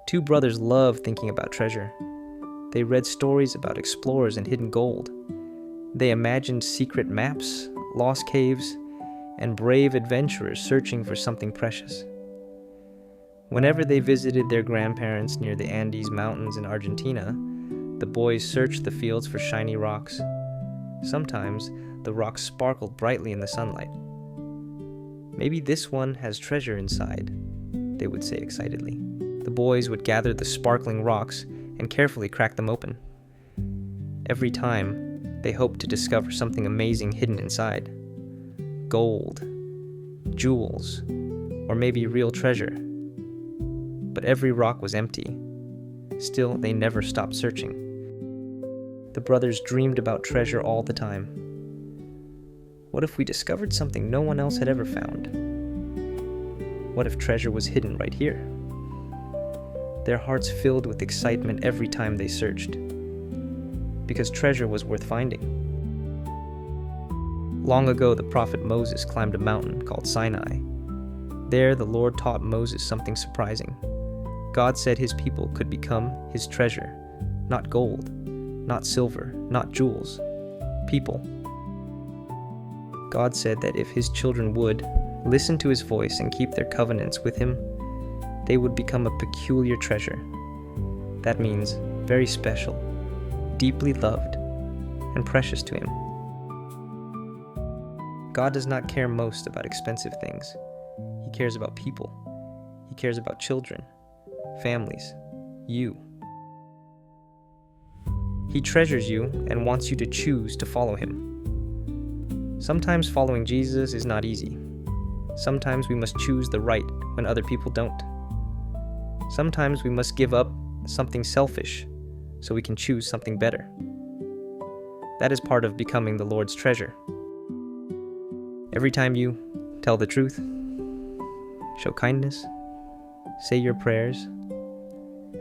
Two brothers loved thinking about treasure. They read stories about explorers and hidden gold. They imagined secret maps, lost caves, and brave adventurers searching for something precious. Whenever they visited their grandparents near the Andes Mountains in Argentina, the boys searched the fields for shiny rocks. Sometimes the rocks sparkled brightly in the sunlight. "Maybe this one has treasure inside," they would say excitedly. The boys would gather the sparkling rocks and carefully crack them open. Every time, they hoped to discover something amazing hidden inside. Gold, jewels, or maybe real treasure. But every rock was empty. Still, they never stopped searching. The brothers dreamed about treasure all the time. What if we discovered something no one else had ever found? What if treasure was hidden right here? Their hearts filled with excitement every time they searched, because treasure was worth finding. Long ago, the prophet Moses climbed a mountain called Sinai. There, the Lord taught Moses something surprising. God said his people could become his treasure, not gold, not silver, not jewels, people. God said that if his children would listen to his voice and keep their covenants with him, they would become a peculiar treasure. That means very special, deeply loved, and precious to him. God does not care most about expensive things. He cares about people. He cares about children, families, you. He treasures you and wants you to choose to follow him. Sometimes following Jesus is not easy. Sometimes we must choose the right when other people don't. Sometimes we must give up something selfish so we can choose something better. That is part of becoming the Lord's treasure. Every time you tell the truth, show kindness, say your prayers,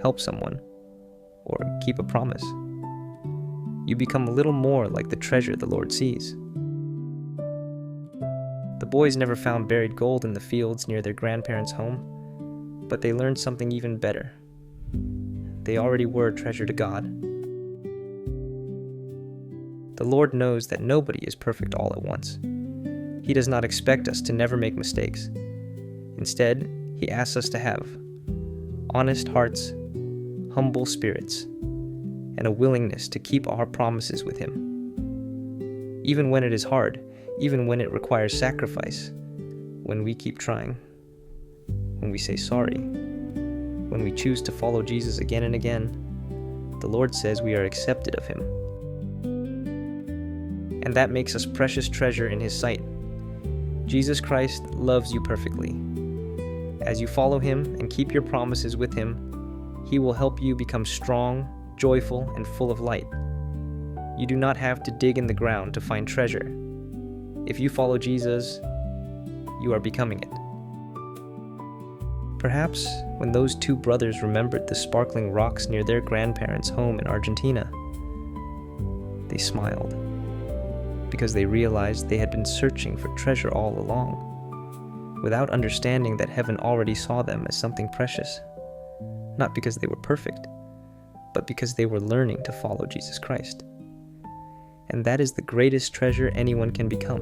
help someone, or keep a promise, you become a little more like the treasure the Lord sees. The boys never found buried gold in the fields near their grandparents' home, but they learned something even better. They already were a treasure to God. The Lord knows that nobody is perfect all at once. He does not expect us to never make mistakes. Instead, he asks us to have honest hearts, humble spirits, and a willingness to keep our promises with him. Even when it is hard, even when it requires sacrifice, when we keep trying, when we say sorry, when we choose to follow Jesus again and again, the Lord says we are accepted of him. And that makes us precious treasure in his sight. Jesus Christ loves you perfectly. As you follow him and keep your promises with him, he will help you become strong, joyful, and full of light. You do not have to dig in the ground to find treasure. If you follow Jesus, you are becoming it. Perhaps when those two brothers remembered the sparkling rocks near their grandparents' home in Argentina, they smiled, because they realized they had been searching for treasure all along, without understanding that heaven already saw them as something precious, not because they were perfect, but because they were learning to follow Jesus Christ. And that is the greatest treasure anyone can become.